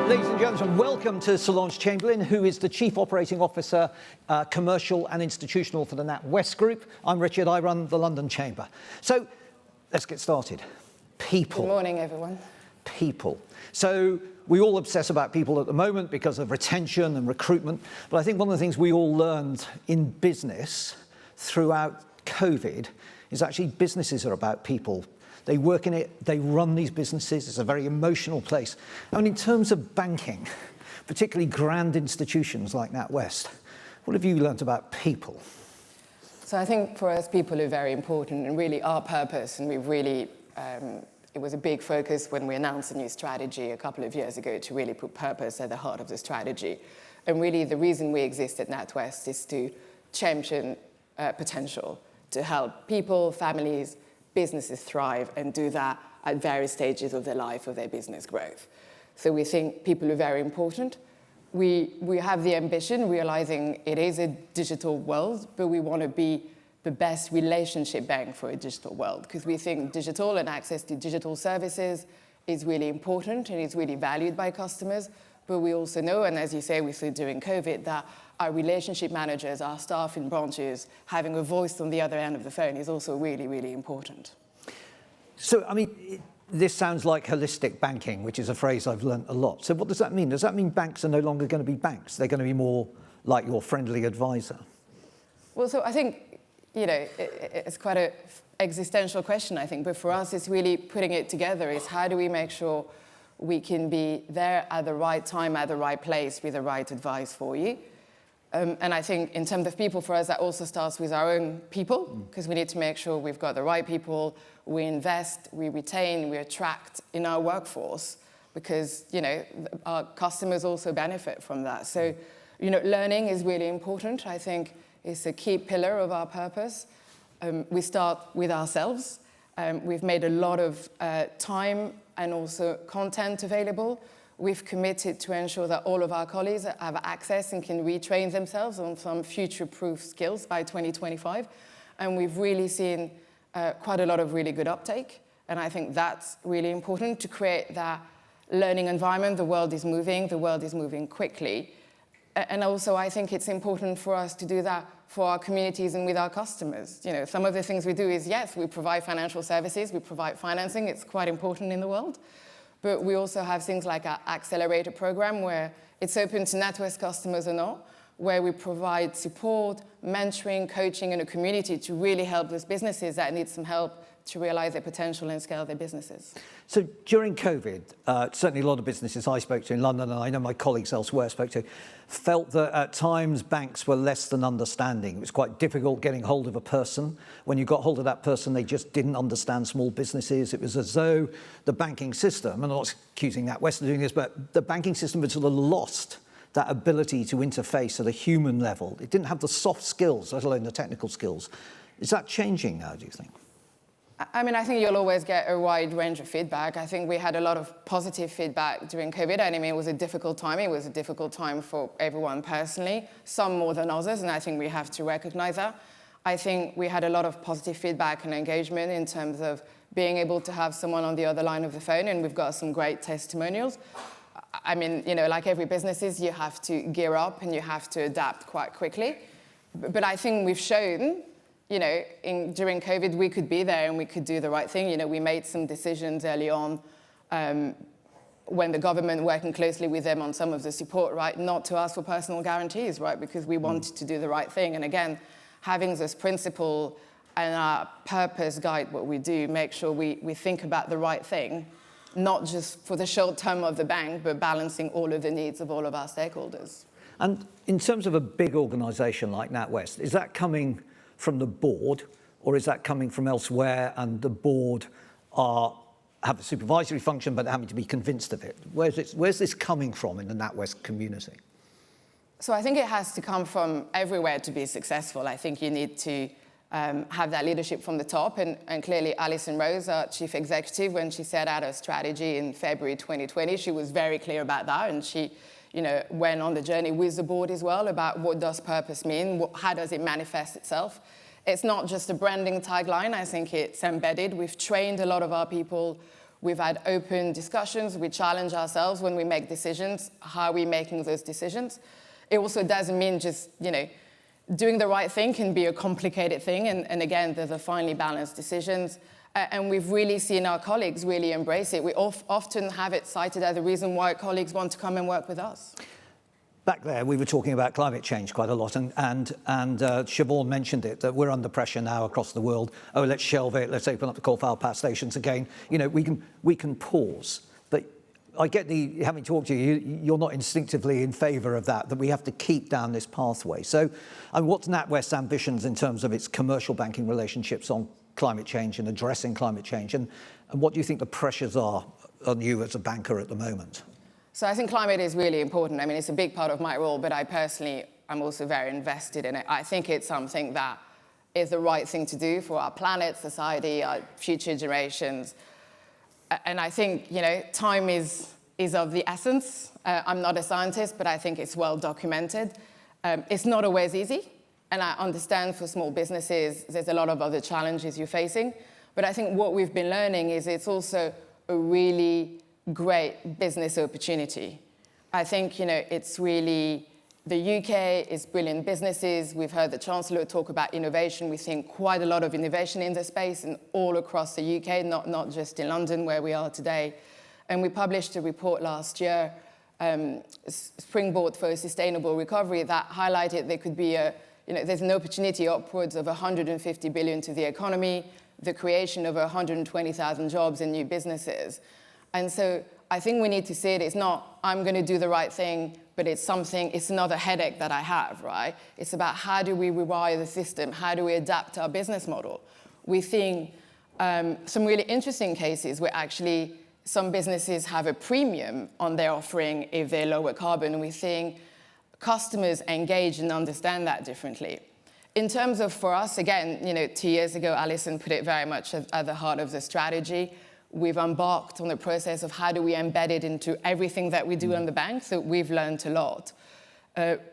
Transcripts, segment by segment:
Ladies and gentlemen, welcome to Solange Chamberlain, who is the Chief Operating Officer, Commercial and Institutional for the NatWest Group. I'm Richard, I run the London Chamber. So let's get started. People. Good morning, everyone. People. So we all obsess about people at the moment because of retention and recruitment, but I think one of the things we all learned in business throughout COVID is actually businesses are about people. They work in it, they run these businesses, it's a very emotional place. I mean, in terms of banking, particularly grand institutions like NatWest, what have you learnt about people? So I think for us, people are very important and really our purpose, and we've really, it was a big focus when we announced a new strategy a couple of years ago to really put purpose at the heart of the strategy. And really the reason we exist at NatWest is to champion potential, to help people, families, businesses thrive and do that at various stages of their life, of their business growth. So we think people are very important. We have the ambition, realizing it is a digital world, but we want to be the best relationship bank for a digital world, because we think digital and access to digital services is really important and is really valued by customers. But we also know, and as you say, we saw during COVID, that our relationship managers, our staff in branches, having a voice on the other end of the phone is also really, really important. So, I mean, this sounds like holistic banking, which is a phrase I've learnt a lot. So what does that mean? Does that mean banks are no longer going to be banks? They're going to be more like your friendly advisor? Well, so I think, it's quite an existential question, I think. But for us, it's really putting it together is how do we make sure we can be there at the right time, at the right place, with the right advice for you. And I think in terms of people, for us, that also starts with our own people, because we need to make sure we've got the right people, we invest, we retain, we attract in our workforce, because, our customers also benefit from that. So, learning is really important. I think it's a key pillar of our purpose. We start with ourselves. We've made a lot of time and also content available. We've committed to ensure that all of our colleagues have access and can retrain themselves on some future-proof skills by 2025. And we've really seen quite a lot of really good uptake. And I think that's really important to create that learning environment. The world is moving quickly. And also I think it's important for us to do that for our communities and with our customers. Some of the things we do is, yes, we provide financial services, we provide financing, it's quite important in the world. But we also have things like our accelerator program, where it's open to NatWest customers or not, where we provide support, mentoring, coaching in a community to really help those businesses that need some help to realize their potential and scale their businesses. So during COVID, certainly a lot of businesses I spoke to in London, and I know my colleagues elsewhere spoke to, felt that at times banks were less than understanding. It was quite difficult getting hold of a person. When you got hold of that person, they just didn't understand small businesses. It was as though the banking system, and I'm not accusing NatWest of doing this, but the banking system had sort of lost that ability to interface at a human level. It didn't have the soft skills, let alone the technical skills. Is that changing now, do you think? I mean, I think you'll always get a wide range of feedback. I think we had a lot of positive feedback during COVID. And I mean, it was a difficult time. It was a difficult time for everyone personally, some more than others, and I think we have to recognize that. I think we had a lot of positive feedback and engagement in terms of being able to have someone on the other line of the phone, and we've got some great testimonials. I mean, like every businesses, you have to gear up and you have to adapt quite quickly. But I think we've shown during COVID, we could be there and we could do the right thing. We made some decisions early on when the government, working closely with them on some of the support, right, not to ask for personal guarantees, right, because we wanted to do the right thing. And again, having this principle and our purpose guide what we do, make sure we think about the right thing, not just for the short term of the bank, but balancing all of the needs of all of our stakeholders. And in terms of a big organisation like NatWest, is that coming from the board, or is that coming from elsewhere and the board have a supervisory function but they're having to be convinced of it? Where's this coming from in the NatWest community? So I think it has to come from everywhere to be successful. I think you need to have that leadership from the top, and clearly Alison Rose, our chief executive, when she set out her strategy in February 2020, she was very clear about that, and she went on the journey with the board as well about what does purpose mean, how does it manifest itself. It's not just a branding tagline, I think it's embedded. We've trained a lot of our people We've had open discussions. We challenge ourselves when we make decisions. How are we making those decisions? It also doesn't mean just, doing the right thing can be a complicated thing. And again, there's a finely balanced decisions. And we've really seen our colleagues really embrace it. We often have it cited as the reason why colleagues want to come and work with us. Back there, we were talking about climate change quite a lot, and Siobhan mentioned it, that we're under pressure now across the world. Oh, let's shelve it, let's open up the coal-fired power stations again. We can pause. But I get having talked to you, you're not instinctively in favour of that we have to keep down this pathway. So, what's NatWest's ambitions in terms of its commercial banking relationships on climate change and addressing climate change? And what do you think the pressures are on you as a banker at the moment? So I think climate is really important. I mean, it's a big part of my role, but I personally am also very invested in it. I think it's something that is the right thing to do for our planet, society, our future generations. And I think, time is of the essence. I'm not a scientist, but I think it's well documented. It's not always easy. And I understand for small businesses, there's a lot of other challenges you're facing. But I think what we've been learning is it's also a really great business opportunity. I think, it's really, the UK is brilliant businesses. We've heard the Chancellor talk about innovation. We've seen quite a lot of innovation in the space and all across the UK, not just in London where we are today. And we published a report last year, Springboard for a Sustainable Recovery, that highlighted there could be there's an opportunity upwards of 150 billion to the economy, the creation of 120,000 jobs and new businesses. And so I think we need to see it. It's not, I'm going to do the right thing, but it's another headache that I have, right? It's about how do we rewire the system? How do we adapt our business model? We're seeing some really interesting cases where actually some businesses have a premium on their offering if they're lower carbon, and we're seeing customers engage and understand that differently. In terms of, for us, again, 2 years ago, Alison put it very much at the heart of the strategy. We've embarked on the process of how do we embed it into everything that we do in the bank, so we've learned a lot.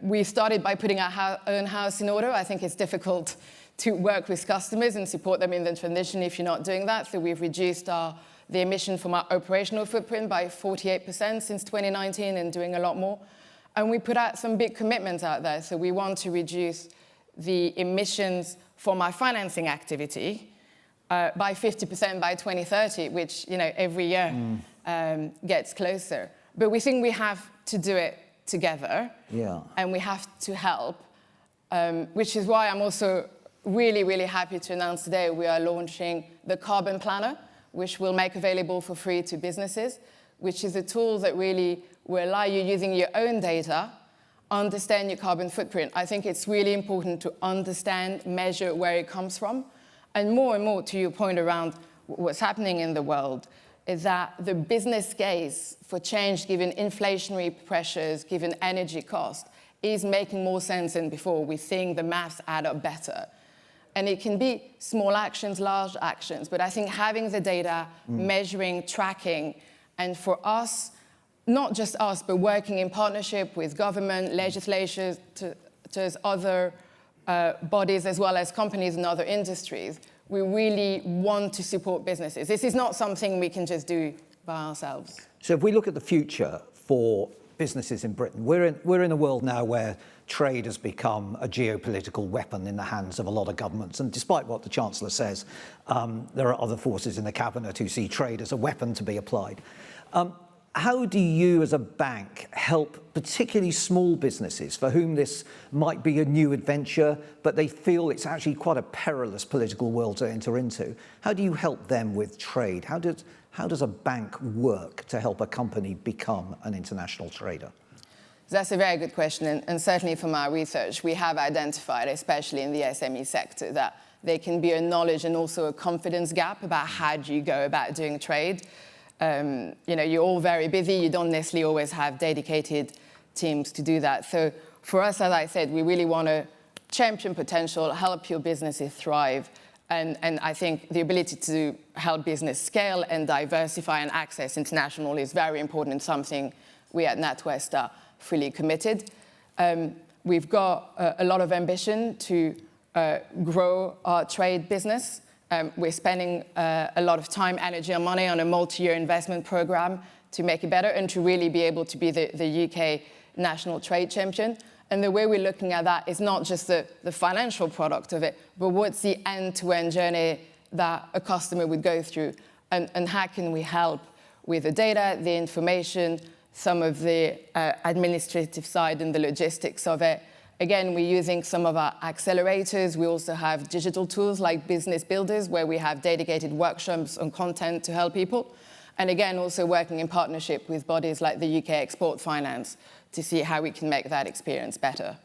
We started by putting our own house in order. I think it's difficult to work with customers and support them in the transition if you're not doing that, so we've reduced the emission from our operational footprint by 48% since 2019 and doing a lot more. And we put out some big commitments out there, so we want to reduce the emissions from our financing activity by 50% by 2030, which every year gets closer. But we think we have to do it together, and we have to help, which is why I'm also really, really happy to announce today we are launching the Carbon Planner, which we'll make available for free to businesses, which is a tool that really will allow you, using your own data, understand your carbon footprint. I think it's really important to understand, measure where it comes from. And more, to your point around what's happening in the world, is that the business case for change, given inflationary pressures, given energy cost, is making more sense than before. We're seeing the maths add up better. And it can be small actions, large actions, but I think having the data, measuring, tracking, and for us, not just us, but working in partnership with government, legislators, other bodies, as well as companies and other industries, we really want to support businesses. This is not something we can just do by ourselves. So if we look at the future for businesses in Britain, we're in a world now where trade has become a geopolitical weapon in the hands of a lot of governments. And despite what the Chancellor says, there are other forces in the cabinet who see trade as a weapon to be applied. How do you as a bank help particularly small businesses for whom this might be a new adventure, but they feel it's actually quite a perilous political world to enter into? How do you help them with trade? How does a bank work to help a company become an international trader? That's a very good question, and certainly from our research, we have identified, especially in the SME sector, that there can be a knowledge and also a confidence gap about how do you go about doing trade. You're all very busy. You don't necessarily always have dedicated teams to do that. So for us, as I said, we really want to champion potential, help your businesses thrive. And I think the ability to help business scale and diversify and access international is very important and something we at NatWest are fully committed. We've got a lot of ambition to grow our trade business. We're spending a lot of time, energy, and money on a multi-year investment program to make it better and to really be able to be the UK national trade champion. And the way we're looking at that is not just the financial product of it, but what's the end-to-end journey that a customer would go through, and how can we help with the data, the information, some of the administrative side and the logistics of it. Again, we're using some of our accelerators. We also have digital tools like Business Builders, where we have dedicated workshops on content to help people. And again, also working in partnership with bodies like the UK Export Finance to see how we can make that experience better.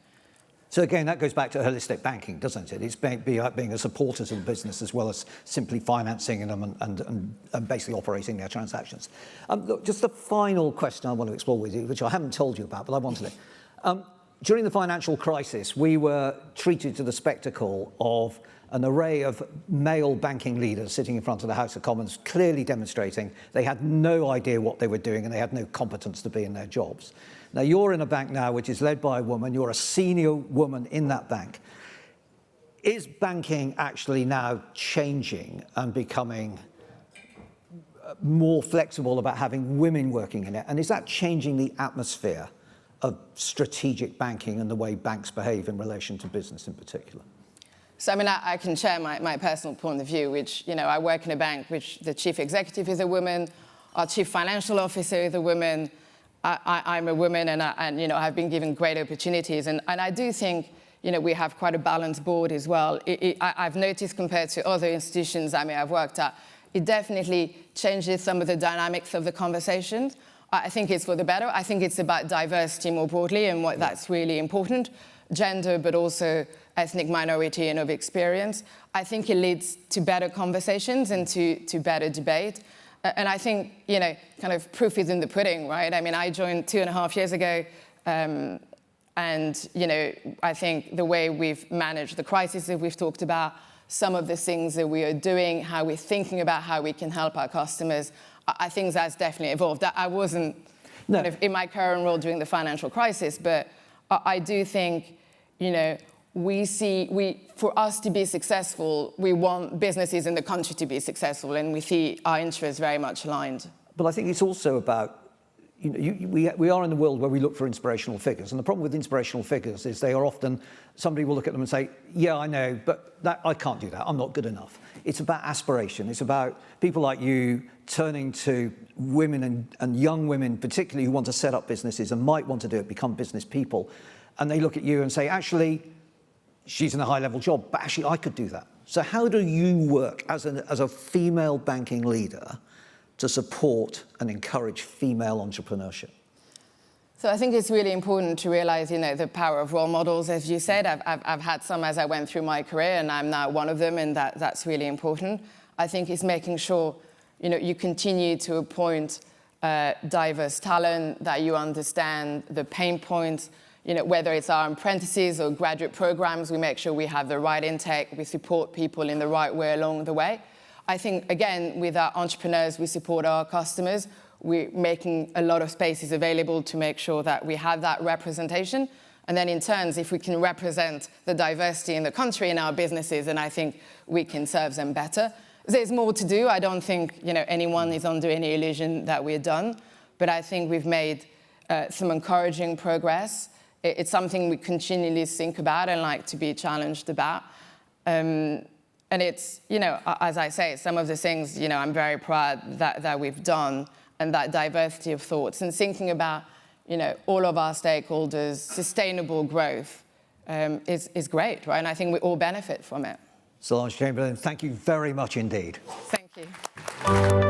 So again, that goes back to holistic banking, doesn't it? It's being a supporter to the business as well as simply financing them and basically operating their transactions. Look, just the final question I want to explore with you, which I haven't told you about, but I wanted it. During the financial crisis, we were treated to the spectacle of an array of male banking leaders sitting in front of the House of Commons, clearly demonstrating they had no idea what they were doing and they had no competence to be in their jobs. Now, you're in a bank now which is led by a woman. You're a senior woman in that bank. Is banking actually now changing and becoming more flexible about having women working in it? And is that changing the atmosphere of strategic banking and the way banks behave in relation to business in particular? So, I mean, I can share my personal point of view, which, you know, I work in a bank which the chief executive is a woman, our chief financial officer is a woman, I'm a woman, and you know, I've been given great opportunities. And I do think, you know, we have quite a balanced board as well. I've noticed compared to other institutions I may have worked at, it definitely changes some of the dynamics of the conversations. I think it's for the better. I think it's about diversity more broadly and what that's really important. Gender, but also ethnic minority and of experience. I think it leads to better conversations and to better debate. And I think, you know, kind of proof is in the pudding, right? I mean, I joined 2.5 years ago, and, you know, I think the way we've managed the crisis that we've talked about, some of the things that we are doing, how we're thinking about how we can help our customers, I think that's definitely evolved. I wasn't kind of in my current role during the financial crisis, but I do think, you know, for us to be successful, we want businesses in the country to be successful, and we see our interests very much aligned. But I think it's also about, you know, we are in a world where we look for inspirational figures, and the problem with inspirational figures is they are often, somebody will look at them and say, yeah, I know, but I can't do that, I'm not good enough. It's about aspiration. It's about people like you turning to women and young women, particularly who want to set up businesses and might want to do it, become business people, and they look at you and say, actually, she's in a high-level job, but actually I could do that. So how do you work as a female banking leader to support and encourage female entrepreneurship? So I think it's really important to realize, you know, the power of role models. As you said, I've had some as I went through my career, and I'm now one of them, and that's really important. I think it's making sure, you know, you continue to appoint diverse talent, that you understand the pain points. You know, whether it's our apprentices or graduate programs, we make sure we have the right intake, we support people in the right way along the way. I think, again, with our entrepreneurs, we support our customers. We're making a lot of spaces available to make sure that we have that representation. And then in turn, if we can represent the diversity in the country in our businesses, then I think we can serve them better. There's more to do. I don't think, you know, anyone is under any illusion that we're done. But I think we've made some encouraging progress. It's something we continually think about and like to be challenged about. And it's, you know, as I say, some of the things, you know, I'm very proud that we've done, and that diversity of thoughts and thinking about, you know, all of our stakeholders, sustainable growth is great, right? And I think we all benefit from it. Solange Chamberlain, thank you very much indeed. Thank you.